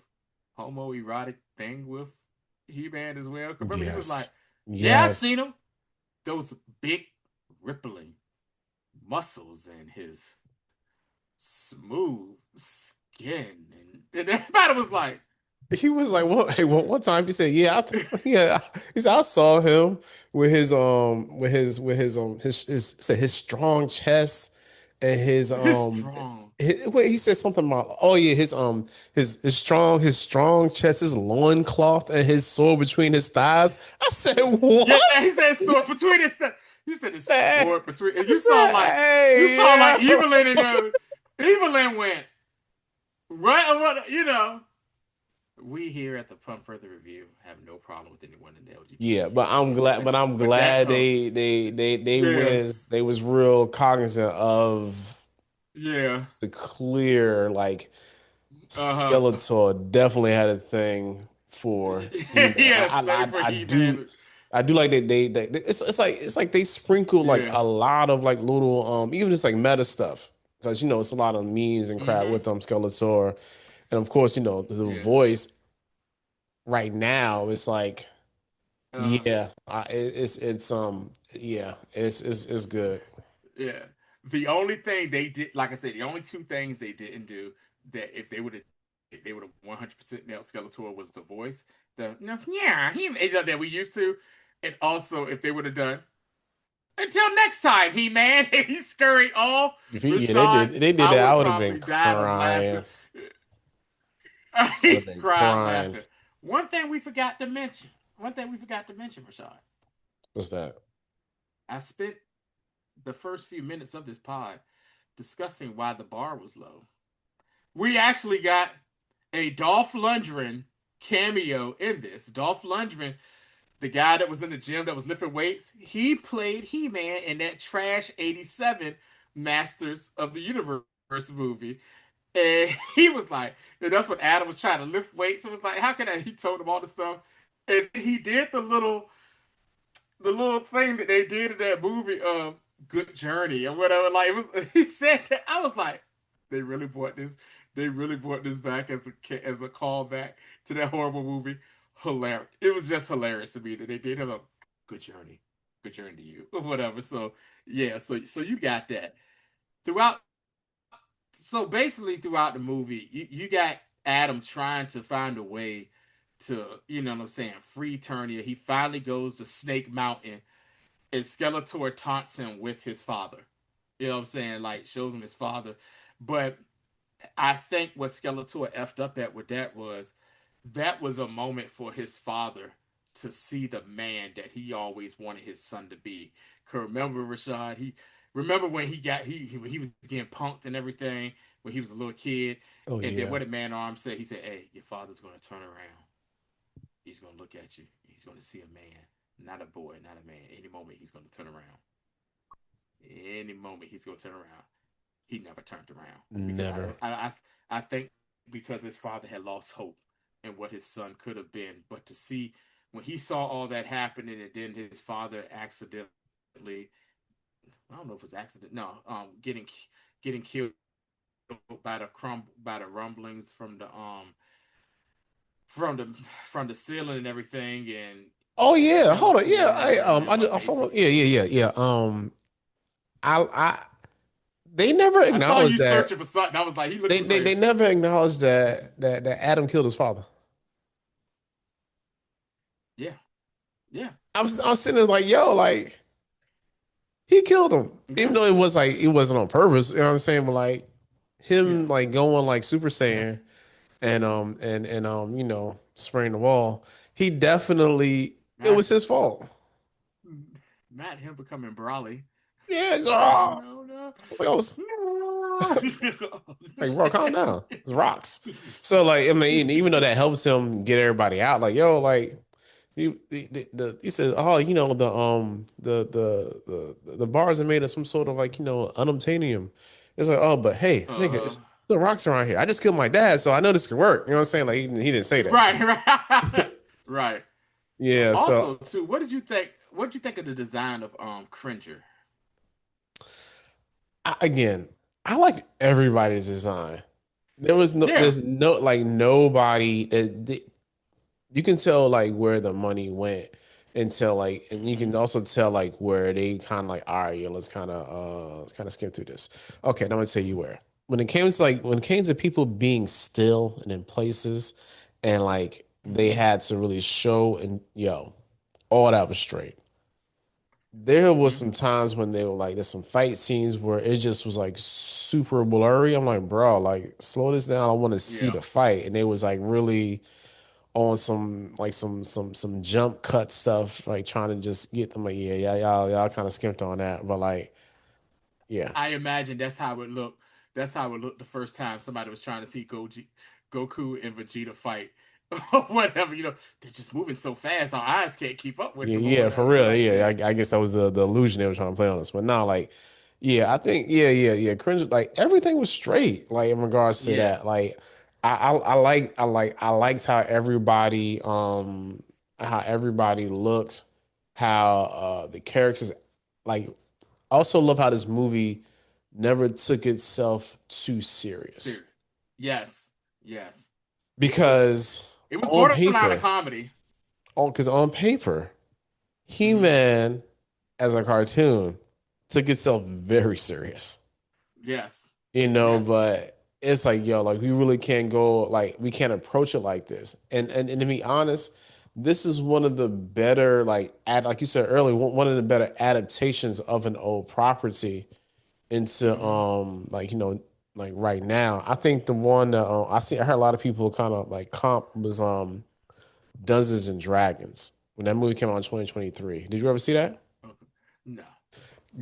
homoerotic thing with He-Man as well. Remember he was like, Yes. yeah, I Yes. seen him. Those big rippling muscles and his smooth skin, and everybody was like, He was like, "What? Hey, one time he said, yeah, yeah." He said, "I saw him with his said his strong chest and his "He's strong." wait, he said something about, oh yeah, his strong chest, his loincloth, and his sword between his thighs." I said, Yeah, "What?" he said sword between his. He said I his said, sword between, and I said, you saw "Hey, like yeah." Evelyn and Evelyn went what you know. We here at the Pump Further Review have no problem with anyone in the Yeah, LGBT but I'm community. glad. But I'm But that glad come, yeah, they was real cognizant of yeah, the clear, like, uh-huh. Skeletor definitely had a thing for He He-Man. had a slave for He-Man. I do like they it's like they sprinkle like Yeah. a lot of like little even just like meta stuff, because it's a lot of memes and crap Mm-hmm. with Skeletor, and of course the Yeah. voice right now is like, Uh-huh. yeah, yeah, it's good. Yeah. The only thing they did, like I said, the only two things they didn't do that if they would have 100% nailed Skeletor was the voice, the no, yeah, that we used to, and also if they would have done until next time, He-Man, he scurried off. Yeah, they Rashad, did they did I that. I would would have been probably died of laughter. crying. I would He have been cried crying. laughter. One thing we forgot to mention. One thing we forgot to mention, Rashad. What's that? I spent the first few minutes of this pod discussing why the bar was low. We actually got a Dolph Lundgren cameo in this. Dolph Lundgren, the guy that was in the gym that was lifting weights, he played He-Man in that trash 87 Masters of the Universe movie. And he was like, and that's when Adam was trying to lift weights. It was like, how can I? He told him all the stuff. And he did the little thing that they did in that movie, Good Journey or whatever. Like it was, he said that. I was like, they really brought this. They really brought this back as a callback to that horrible movie. Hilarious. It was just hilarious to me that they did have a good journey to you or whatever. So yeah, so you got that throughout. So basically, throughout the movie, you got Adam trying to find a way. to, you know what I'm saying, free Eternia. He finally goes to Snake Mountain, and Skeletor taunts him with his father. You know what I'm saying? Like shows him his father. But I think what Skeletor effed up at with that was a moment for his father to see the man that he always wanted his son to be. Cause remember, Rashad, remember when he was getting punked and everything when he was a little kid, Oh and then yeah, what did Man Arm say? He said, "Hey, your father's gonna turn around. He's gonna look at you. He's gonna see a man, not a boy, not a man. Any moment he's gonna turn around. Any moment he's gonna turn around." He never turned around because never. I think because his father had lost hope in what his son could have been. But to see when he saw all that happening, and then his father accidentally, I don't know if it's accident, no, getting killed by the rumblings from the from the ceiling and everything, and Oh yeah, hold on. Yeah, Skeletor and them I are just I follow. Yeah, basically. yeah, yeah, yeah. I they never I saw acknowledged you that. searching for something. I was like, he looking for They something. never acknowledged that Adam killed his father. Yeah, yeah, I was sitting there like, yo, like he killed him, even yeah, though it was like it wasn't on purpose. You know what I'm saying? But like him yeah. like going like Super Saiyan spraying the wall. He definitely it Not was his fault. not him becoming Brawly. Yeah, it's No, oh, no, no, like, I was no. like, bro, calm down. It's rocks. So like, I mean, even though that helps him get everybody out, like, yo, like he said, oh, the bars are made of some sort of like unobtainium. It's like, oh, but hey, nigga, it's Uh-huh. the rocks around here. I just killed my dad, so I know this could work. You know what I'm saying? Like he didn't say that. So Right, right, right. yeah, so Also, too, what did you think? What did you think of the design of Cringer? again, I liked everybody's design. Yeah. There's no like nobody that you can tell like where the money went until like, and you Mm-hmm. can also tell like where they kind of like, all right, yeah, let's kind of skim through this. Okay, now I'm gonna tell you where. When it came to people being still and in places, and like they Mm-hmm. had to really show and all that was straight. There was Mm-hmm. some times when they were like, there's some fight scenes where it just was like super blurry. I'm like, bro, like slow this down. I want to see Yeah. the fight, and it was like really on some like some jump cut stuff, like trying to just get them like, yeah, y'all kind of skimped on that. But like, yeah. I imagine that's how it looked. That's how it looked the first time somebody was trying to see Goku and Vegeta fight, or whatever. They're just moving so fast, our eyes can't keep up with Yeah, them, or yeah, for whatever. real. Like, Yeah, yeah, I guess that was the illusion they were trying to play on us. But now, like, yeah, I think, yeah. Cringe, like everything was straight, like in regards to yeah, that. Like, I liked how everybody looked, how the characters, like, I also love how this movie never took itself too serious serious. Yes, yes. It was because it was on borderline a paper, comedy. on paper, Hmm. He-Man as a cartoon took itself very serious, Yes, yes. but it's like, yo, like we really can't go, like we can't approach it like this. And to be honest, this is one of the better, like you said earlier, one of the better adaptations of an old property into Hmm. like like right now. I think the one that I heard a lot of people kind of like comp was Dungeons and Dragons when that movie came out in 2023. Did you ever see that? Okay. No,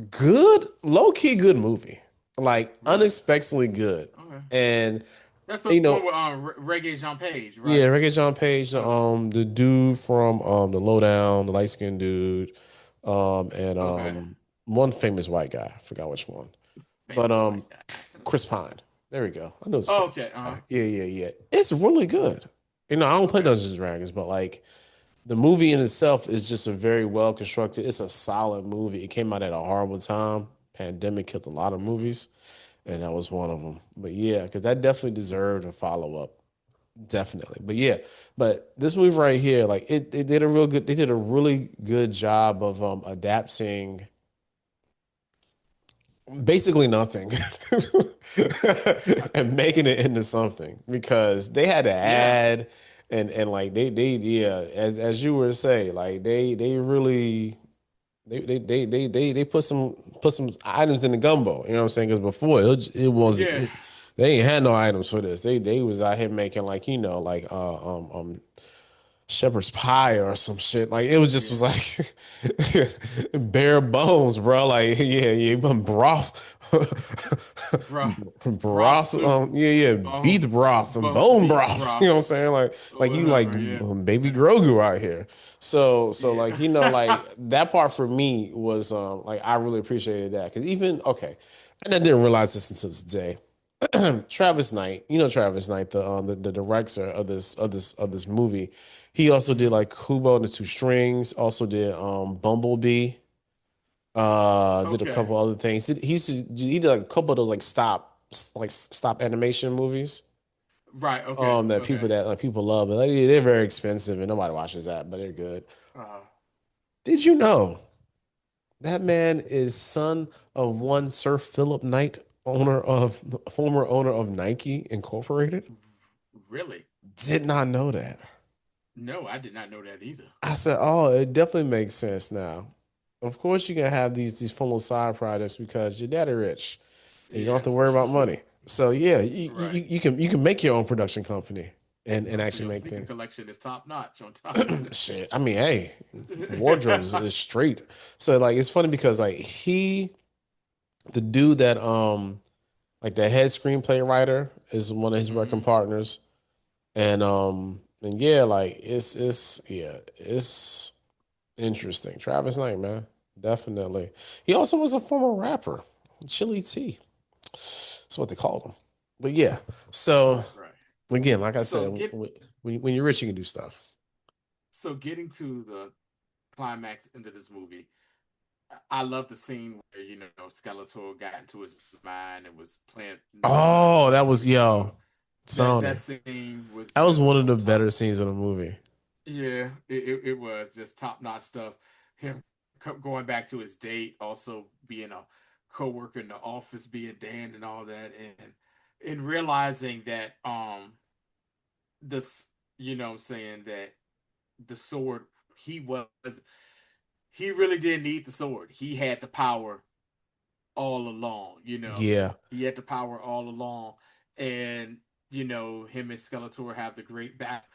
Good, low key good movie. Like really. unexpectedly good. Okay. And That's the you one know, with Reggae Jean Page, yeah, right? Reggae John Page, Okay. the dude from the Lowdown, the light skinned dude, and Okay. one famous white guy, I forgot which one. But Famous white guy. Chris Pine. There we go. I know it's a Oh, famous okay. Uh-huh. guy. Yeah. It's really good. I don't play Okay. Dungeons and Dragons, but like the movie in itself is just a very well constructed. It's a solid movie. It came out at a horrible time. Pandemic killed a lot of Hmm. movies, and that was one of them. But yeah, because that definitely deserved a follow up. Definitely. But yeah, but this movie right here, like it did a real good. They did a really good job of adapting basically nothing Uh, and making it into something because they had to yeah. add. And like they yeah, as you were saying, like they really they put some items in the gumbo. You know what I'm saying? Because before it was Yeah, they ain't had no items for this. They was out here making like like shepherd's pie or some shit. Like it was just was yeah, like bare bones, bro. Like yeah, broth, broth broth. soup, Yeah, beef broth and bone beef broth. You broth, know what I'm saying? or Like you like whatever. Yeah, baby Grogu out here. So yeah. like like that part for me was like I really appreciated that because even okay, and I didn't realize this until today. Travis Knight, you know Travis Knight, the director of this movie. He also did Hmm. like Kubo and the Two Strings, also did Bumblebee, did a Okay. couple other things. He did like a couple of those like stop animation movies. Right. Okay. That Okay. people love, but like, they're very expensive and nobody watches that, but they're good. Uh, Did you know that man is son of one Sir Philip Knight, former owner of Nike Incorporated? really? Did not know that. No, I did not know that either. I said, oh, it definitely makes sense now. Of course, you can have these fun little side projects because your daddy rich and you don't have Yeah. to worry about money. So yeah, Right. you can make your own production company and So actually your make sneaker things. collection is top notch on top of Shit, I mean, hey, wardrobe that. is straight. So like, it's funny because like the dude that like the head screenplay writer is one of his working Hmm. partners, and yeah, like it's interesting. Travis Knight, man. Definitely. He also was a former rapper. Chili T. That's what they called him. But yeah. So Right. Right. again, like I So said, get when you're rich, you can do stuff. so getting to the climax into this movie, I love the scene where Skeletor got into his mind and was playing mind Oh, that playing was tricks on him. That Sony. scene was That was one just of so the top. better scenes of the movie. Yeah, it was just top notch stuff. Him going back to his date, also being a co-worker in the office, being Dan and all that, and realizing that this saying that the sword he was he really didn't need the sword. He had the power all along. Yeah. He had the power all along, and him and Skeletor have the great battle.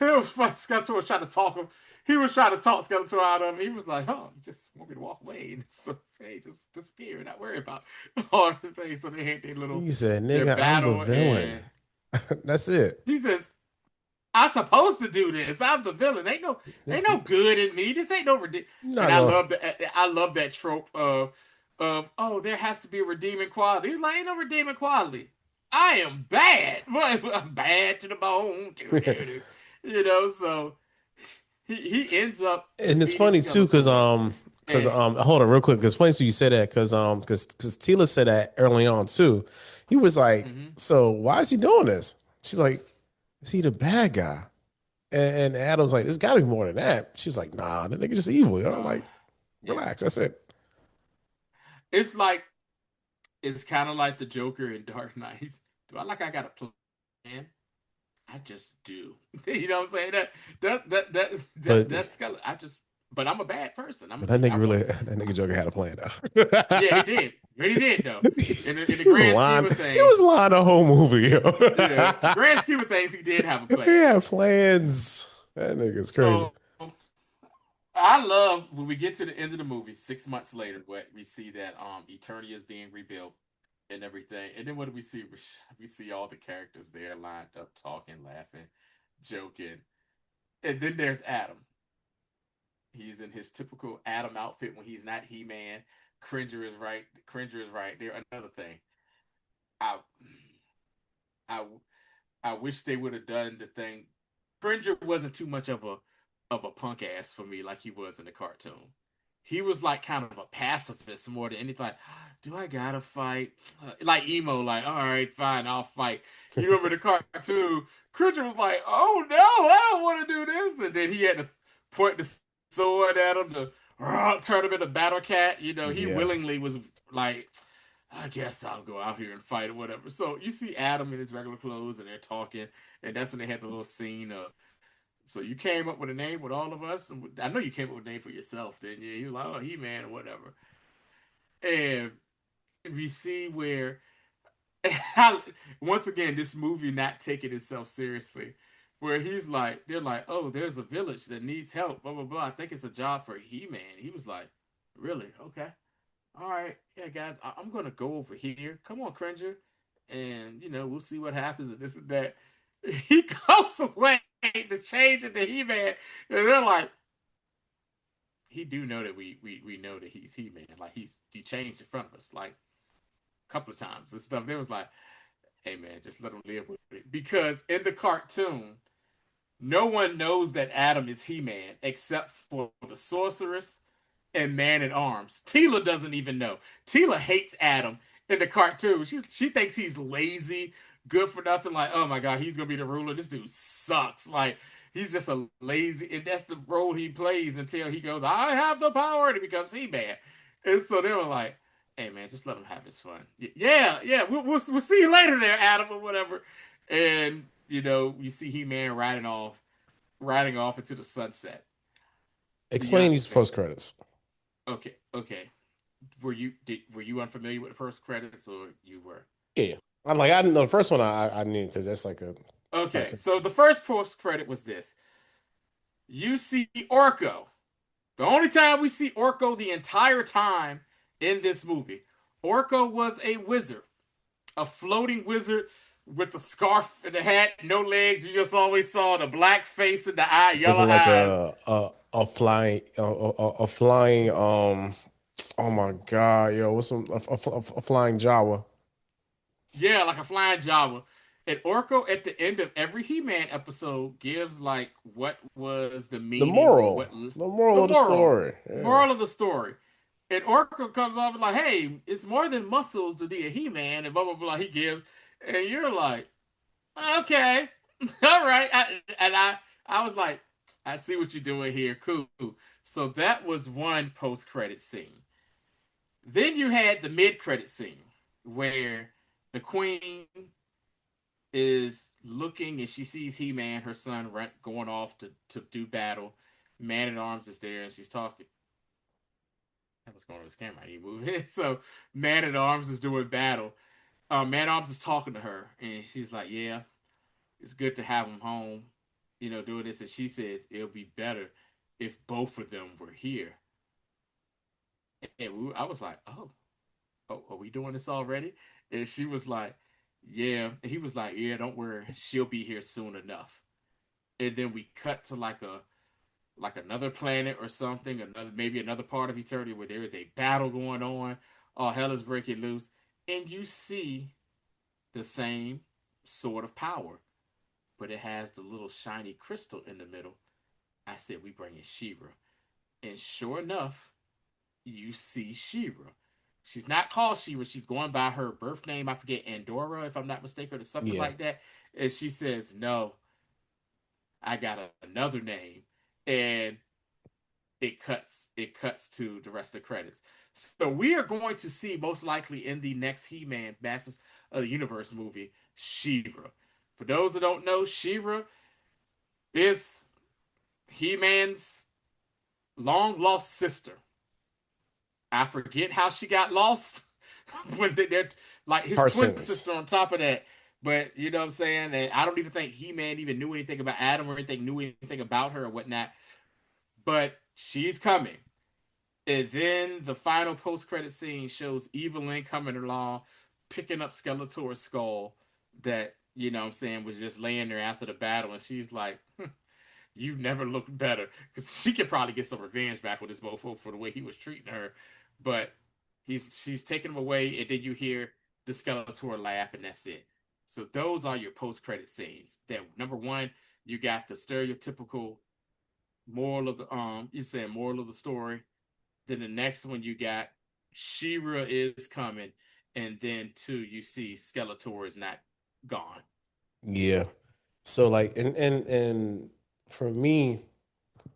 It was funny. Skeletor was trying to talk him. He was trying to talk Skeletor out of him. He was like, "Oh, you just want me to walk away and so hey, just disappear, not worry about all the things." So they had He said, their nigga, I'm the battle, villain. and That's it. he says, "I'm supposed to do this. I'm the villain. Ain't This, no good in me. This ain't no redeem." you're And not gonna I love that trope of oh, there has to be a redeeming quality. He's like, ain't no redeeming quality. I am bad. I'm bad to the bone. So he ends up And it's defeating funny too, Skeletor. cause And hold on real quick, cause funny too you said that, cause Tila said that early on too. He was like, mhm. so why is he doing this? She's like, is he the bad guy? And Adam's like, there's gotta be more than that. She was like, nah, that nigga just evil, yo. uh, Like, yeah, relax, that's it. it's like it's kind of like the Joker in Dark Knight. Do I got a plan? I just do. You know what I'm saying? But That's Skeletor. But I'm a bad person. but that I nigga want. really that nigga Joker had a plan though. Yeah, he did. Really did though. In the He was grand scheme lying. of He things, was lying the whole movie, yo. yeah, grand scheme of things, he did have a He plan. had plans. That nigga's crazy. So I love when we get to the end of the movie, 6 months later, what we see that Eternia is being rebuilt and everything. And then what do we see? We see all the characters there lined up, talking, laughing, joking. And then there's Adam. He's in his typical Adam outfit when he's not He-Man. Cringer is right. Cringer is right. There another thing. I I I wish they would have done the thing. Cringer wasn't too much of a punk ass for me like he was in the cartoon. He was like kind of a pacifist more than anything. Like, do I gotta fight? Like emo, like, all right, fine, I'll fight. You remember the cartoon? Cringer was like, oh no, I don't want to do this. And then he had to point the sword at him to turn him into Battle Cat. He Yeah. willingly was like, I guess I'll go out here and fight or whatever. So you see Adam in his regular clothes and they're talking, and that's when they had the little scene of. So you came up with a name with all of us, and I know you came up with a name for yourself, didn't you? You were like, oh, He Man or whatever. And we see where once again this movie not taking itself seriously, where he's like, they're like, oh, there's a village that needs help, blah blah blah. I think it's a job for He Man. He was like, really? Okay. All right, yeah, guys, I'm gonna go over here. Come on, Cringer, and we'll see what happens and this and that. He goes away to change it to He Man, and they're like, he do know that we know that he's He Man. Like he changed in front of us like a couple of times and stuff. They was like, hey man, just let him live with it because in the cartoon, no one knows that Adam is He Man except for the sorceress and Man at Arms. Tila doesn't even know. Tila hates Adam in the cartoon. She thinks he's lazy, good for nothing. Like, oh my god, he's gonna be the ruler. This dude sucks. Like, he's just a lazy, and that's the role he plays until he goes, I have the power, and he becomes He-Man. And so they were like, hey man, just let him have his fun. Yeah, yeah, we'll see you later there, Adam, or whatever. And you see He-Man riding off into the sunset. Explain Beyond these post credits. okay, okay. Were you unfamiliar with the first credits or you were? Yeah, I'm like I didn't know the first one. I knew because that's like a Okay, classic. so the first post credit was this. You see Orko. The only time we see Orko the entire time in this movie. Orko was a wizard, a floating wizard with a scarf and a hat, no legs. You just always saw the black face and the yellow Looking like eyes. a flying a flying oh my God, yo, what's a flying Jawa? Yeah, like a flying Java. And Orko at the end of every He-Man episode gives like what was the meaning or what The the moral of the moral, story. Yeah. moral of the story. And Orko comes off and like, hey, it's more than muscles to be a He-Man and blah blah blah. He gives, and you're like, okay, all right. I was like, I see what you're doing here. Cool. So that was one post-credit scene. Then you had the mid-credit scene where the Queen is looking and she sees He Man, her son, going off to do battle. Man at Arms is there and she's talking. What's going on with this camera? You moving? So Man at Arms is doing battle. Man at Arms is talking to her and she's like, "Yeah, it's good to have him home, doing this." And she says, "It'll be better if both of them were here." And I was like, "Oh, are we doing this already?" And she was like, "Yeah." And he was like, "Yeah, don't worry, she'll be here soon enough." And then we cut to like another planet or something, maybe another part of eternity where there is a battle going on. All hell is breaking loose, and you see the same sort of power, but it has the little shiny crystal in the middle. I said, we bring in She-Ra, and sure enough, you see She-Ra. She's not called She-Ra. She's going by her birth name. I forget, Andorra, if I'm not mistaken, or something Yeah. like that. And she says, "No, I got another name." And it cuts to the rest of the credits. So we are going to see most likely in the next He-Man Masters of the Universe movie, She-Ra. For those that don't know, She-Ra is He-Man's long lost sister. I forget how she got lost when they're like his twin Parsons. sister on top of that. But you know what I'm saying? And I don't even think He-Man even knew anything about Adam or anything, knew anything about her or whatnot. But she's coming. And then the final post-credit scene shows Evelyn coming along, picking up Skeletor's skull that, what I'm saying, was just laying there after the battle. And she's like, you've never looked better. Because she could probably get some revenge back with this mofo for the way he was treating her. But she's taking him away, and then you hear the Skeletor laugh, and that's it. So those are your post-credit scenes. That number one, you got the stereotypical moral of the you saying moral of the story. Then the next one you got She-Ra is coming, and then two you see Skeletor is not gone. Yeah. So like and for me,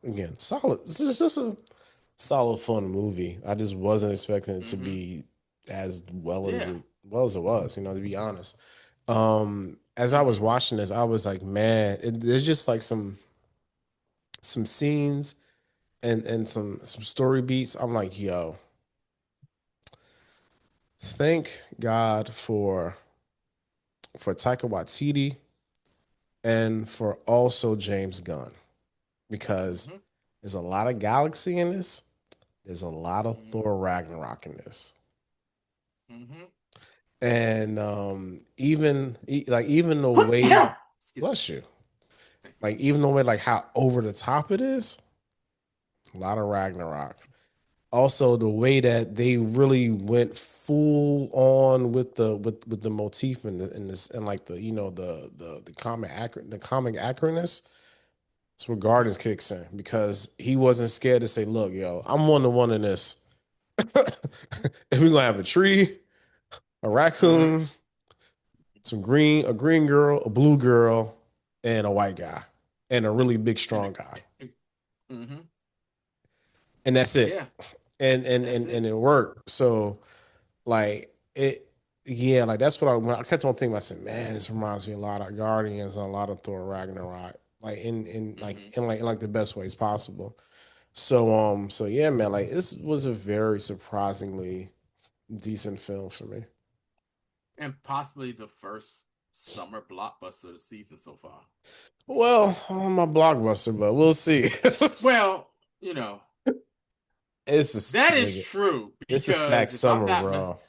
again, solid. It's just a solid fun movie. I just wasn't expecting it to Mm-hmm. be as Yeah. well as it was, to be honest. As I was Mm-hmm. watching this, I was like, man, there's just like some scenes and some story beats. I'm like, yo, thank God for Taika Waititi and for also James Gunn because Mm-hmm. there's a lot of galaxy in this. There's a lot of Mm-hmm. Thor Ragnarok in this. Mm-hmm. And like even the way, Excuse me. bless you, Thank you. like even the way like how over the top it is, a lot of Ragnarok. Also, the way that they really went full on with the motif and this and like the comic accurateness. It's where Mm-hmm. Guardians kicks in because he wasn't scared to say, "Look, yo, I'm 1-to-1 in this. If we're gonna have a tree, a Mm-hmm. raccoon, a green girl, a blue girl, and a white guy, and a really big And strong guy, mm-hmm. and that's it. Yeah, that's And it. it worked. So like it, yeah, like that's what when I kept on thinking. I said, man, this reminds me a lot of Guardians and a lot of Thor Ragnarok, like Mm-hmm. in like the best ways possible. So yeah, man, like this was a very surprisingly decent film for me. And possibly the first summer blockbuster of the season so far. Well, on my blockbuster, but we'll see. Well, you know, It's just that is nigga. true It's a stacked because summer, bro.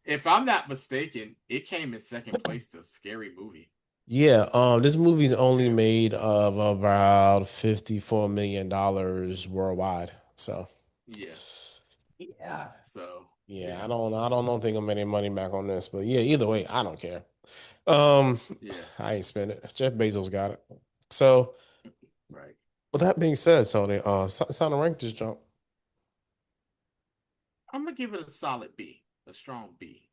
if I'm not mistaken, it came in second place to Scary Movie. Yeah, this movie's only Yeah. made of about $54 million worldwide. So Yeah. yeah. So, Yeah, yeah. I don't think I'm any money back on this, but yeah, either way, I don't care. Um, Yeah. I ain't spend it. Jeff Bezos got it. So, Right. with that being said, Tony, Sound of Rank just jumped. I'm gonna give it a solid B, a strong B,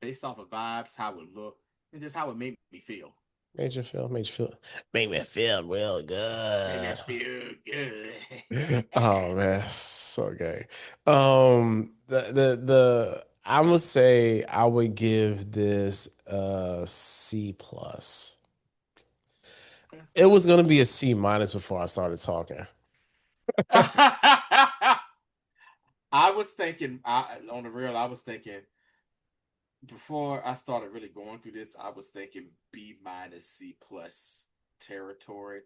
based off of vibes, how it looked, and just how it made me feel. Made you feel, made me feel real Made me good. feel good. Oh man, so gay. I would say I would give this a C plus. It was gonna be a C minus before I started talking. I was thinking, on the real, I was thinking before I started really going through this, I was thinking B minus C plus territory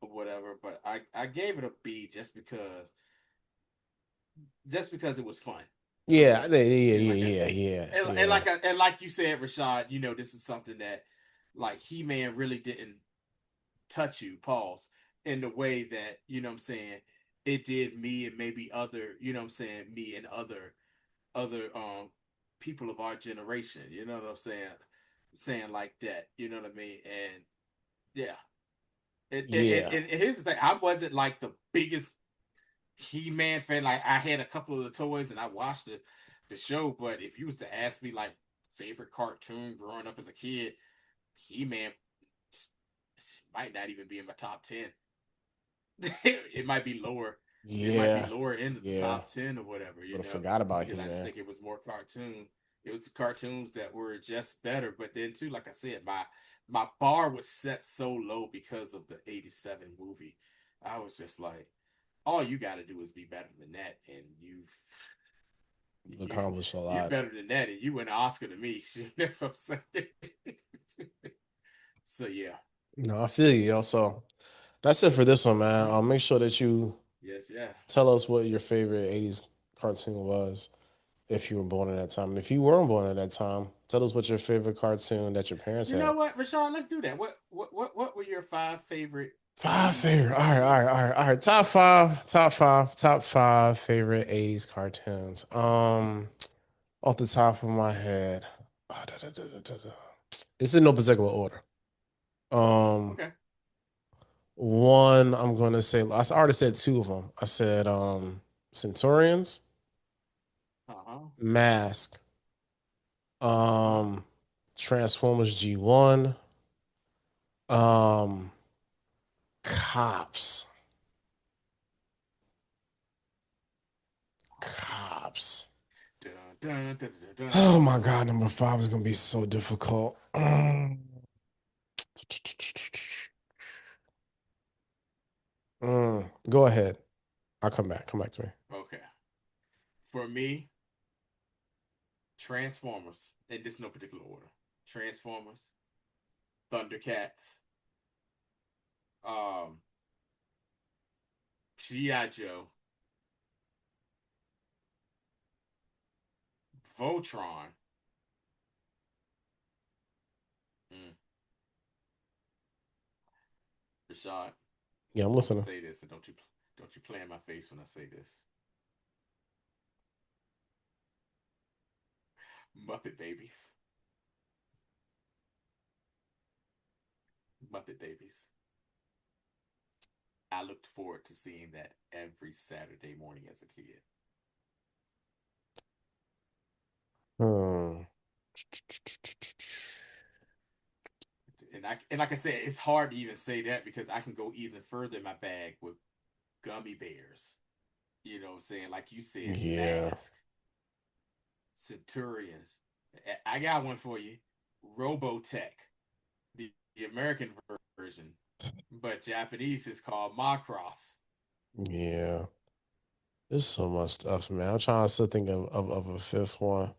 or whatever. But I gave it a B just because it was fun for Yeah, me. yeah, And like I yeah, said, yeah, and yeah. like you said, Rashad, this is something that like He Man really didn't touch you, pause, in the way that, what I'm saying, it did me and maybe other, what I'm saying, me and other people of our generation, you know what I'm saying? Saying like that, you know what I mean? And yeah. Yeah, And here's the thing, I wasn't like the biggest He-Man fan. Like I had a couple of the toys and I watched the show, but if you was to ask me like favorite cartoon growing up as a kid, He-Man might not even be in my top 10. It might be lower. It might be yeah, lower into the yeah. top 10 or whatever, Would have forgot about because I just He-Man. think it was more cartoon. It was the cartoons that were just better. But then too, like I said, my bar was set so low because of the '87 movie. I was just like, all you got to do is be better than that, and you Accomplished a you're lot. better than that, and you win an Oscar to me. That's what I'm saying. So yeah, No, I feel you, yo. So that's it for this one, man. mm-hmm. I'll make sure that you Yes, yeah. tell us what your favorite 80s cartoon was if you were born at that time. If you weren't born at that time, tell us what your favorite cartoon that your parents You know had. what, Rashawn? Let's do that. What were your five favorite Five '80s favorite. All right, all right, cartoons? all right, all right. Top five favorite 80s cartoons. Off the top of my head. It's in no particular order. Um, Okay. One, I'm gonna say I already said two of them. I said Centurions, Uh huh. Mask, Uh huh. um, Transformers G1, um, Cops. Oh, let me see. Cops. dun, dun, dun, Oh my God, dun. number five is gonna be so difficult. Go ahead. I'll come back. Come back to me. Okay. For me, Transformers, and this is no particular order. Transformers, Thundercats, um, G.I. Joe, Voltron. Mm, Rashad, Yeah, I'm I'm gonna listening. say this, and don't you play in my face when I say this. Muppet Babies, Muppet Babies. I looked forward to seeing that every Saturday morning as a kid. Hmm. And like I said, it's hard to even say that because I can go even further in my bag with gummy bears. You know what I'm saying? Like you said, Yeah. Mask, Centurions. I got one for you. Robotech, the American version, but Japanese is called Macross. Yeah. There's so much stuff, man. I'm trying to still think of a fifth one.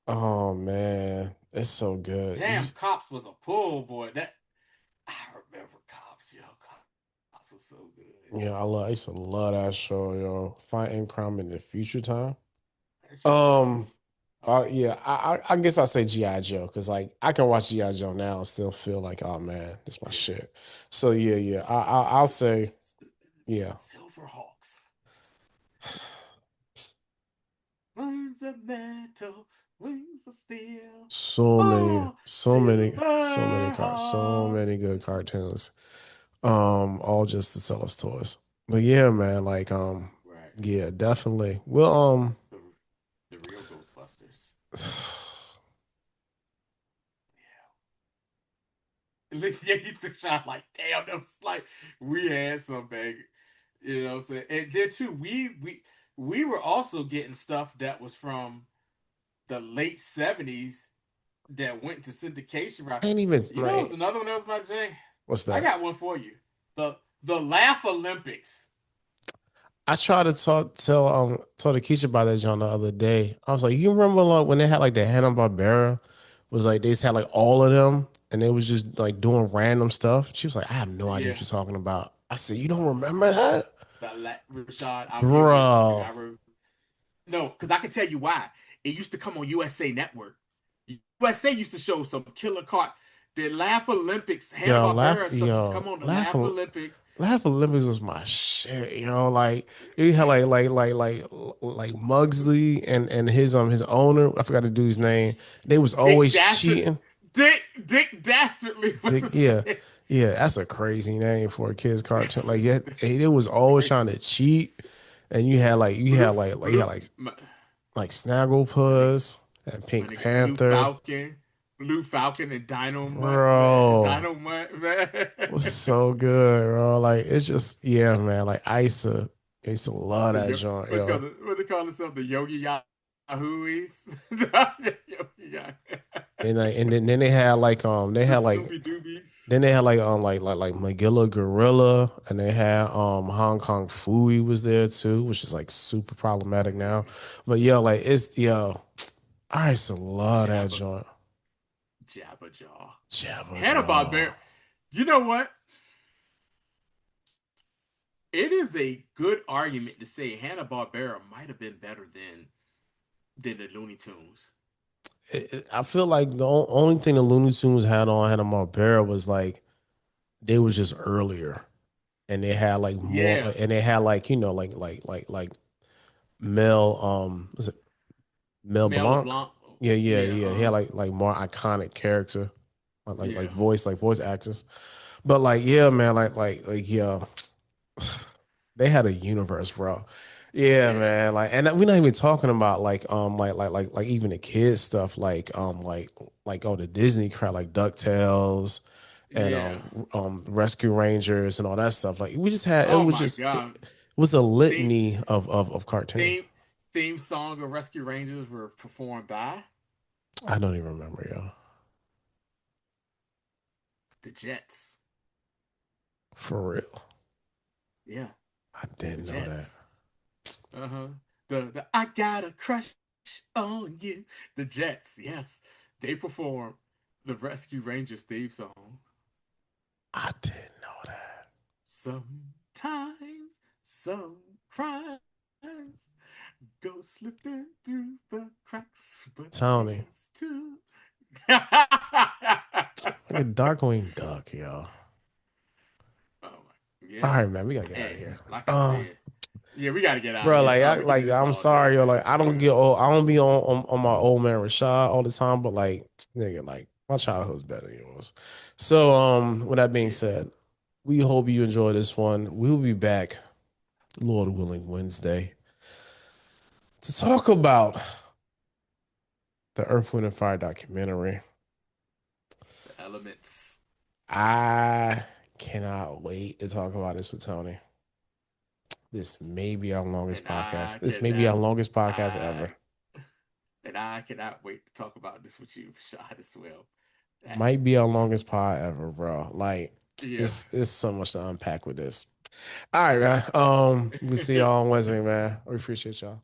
Oh man, it's so good. Damn, Cops was a pull, boy. That I remember Cops, yo. Cops was so good. Yeah, I used to love that show, yo. Fighting crime in the future time. That shit was dope. Um, Oh, yeah, I guess I'll say G.I. Joe because like I can watch G.I. Joe now and still feel like, oh man, this my yeah. shit. So yeah, yeah, I'll say yeah. Silverhawks. Wings of metal, wings of steel. Oh, So many Silverhawks. good cartoons. All just to sell us toys. But yeah, man, like Right. yeah, definitely. Well, The, the real Ghostbusters. Yeah. Yeah, you took shot like, damn, that was like, we had some bang. You know what I'm saying? And then too, we were also getting stuff that was from the late 70s that went to syndication route. I ain't even You know, it was like another one that was my Jay. what's I that? got one for you. The Laugh Olympics. I tried to tell the Keisha about that John the other day. I was like, you remember like when they had like the Hanna Barbera was like they just had like all of them and they was just like doing random stuff. She was like, I have no idea Yeah. what you're talking about. I said, you don't remember that, Rashad, I'm here with you. bro? No, because I can tell you why. It used to come on USA Network. USA used to show some killer cart. The Laugh Olympics, Hanna Barbera stuff used to come on the Laugh Olympics. Laugh Olympics was my shit, you know. Like you had like Mugsley and his owner. I forgot the dude's name. They was Dick always Dastard, cheating. Dick Dastardly was his Yeah, name. yeah, that's a crazy name for a kid's cartoon. Like That's it was always trying crazy. to cheat, and Blue, you blue, had like Snagglepuss and my Pink nigga Panther, Blue Falcon, and bro. Dynamite, man. Was so good, bro. Like it's just yeah, man. Like I used to love that joint, What's yo. called what they call themselves, the Yogi Yahooies, the Yogi Yah- Then they had like the Scooby Doobies. they had like Magilla Gorilla and they had Hong Kong Fooey was there too, which is like super problematic now. Yeah, But yo, like it's yo, I used to love that Jabba joint. Jabberjaw, Jabba Hanna Jaw. Barbera. You know what? It is a good argument to say Hanna Barbera might have been better than the Looney Tunes. I feel like the only thing the Looney Tunes had on Hanna-Barbera was like they was just earlier. And they had like more Yeah, and they had like like Mel was it Mel Mel Blanc? LeBlanc. Yeah, Yeah. He had like more iconic character, yeah, like voice actors. But like yeah, man, like yeah, they had a universe, bro. Yeah, yeah, man. Like, and we're not even talking about like even the kids stuff, like oh the Disney crap, like DuckTales and yeah. Rescue Rangers and all that stuff. Like we just had Oh my God. it was a Theme, litany of theme, cartoons. theme song of Rescue Rangers were performed by I don't even remember, yo. the Jets. For real. Yeah, I the didn't know that. Jets. Uh-huh. The I got a crush on you. The Jets, yes. They performed the Rescue Rangers theme song. I didn't know that. Sometimes some crimes go slipping through the cracks, but Tony, there's two. Oh like a Darkwing Duck, yo. my, All yeah. right, man, we gotta get out of And here. like I said, yeah, we got to get out of Bro, here. like, We could do this I'm all day, sorry, yo. man, Like, I for don't get real. old. I don't be on my old man Rashad all the time, but like, nigga, like, my childhood's better than yours. So, with that being Yeah. said, we hope you enjoy this one. We'll be back, Lord willing, Wednesday to talk about the Earth, Wind, and Fire documentary. The elements. I cannot wait to talk about this with Tony. This may be our longest And podcast. I This may be our cannot, longest podcast ever. I, and I cannot wait to talk about this with you, Rashad, as well. That, Might be our yeah, longest pod ever, bro. Like yeah, it's so much to unpack with this. All right, man. right. We'll see y'all on Wednesday, man. We appreciate y'all.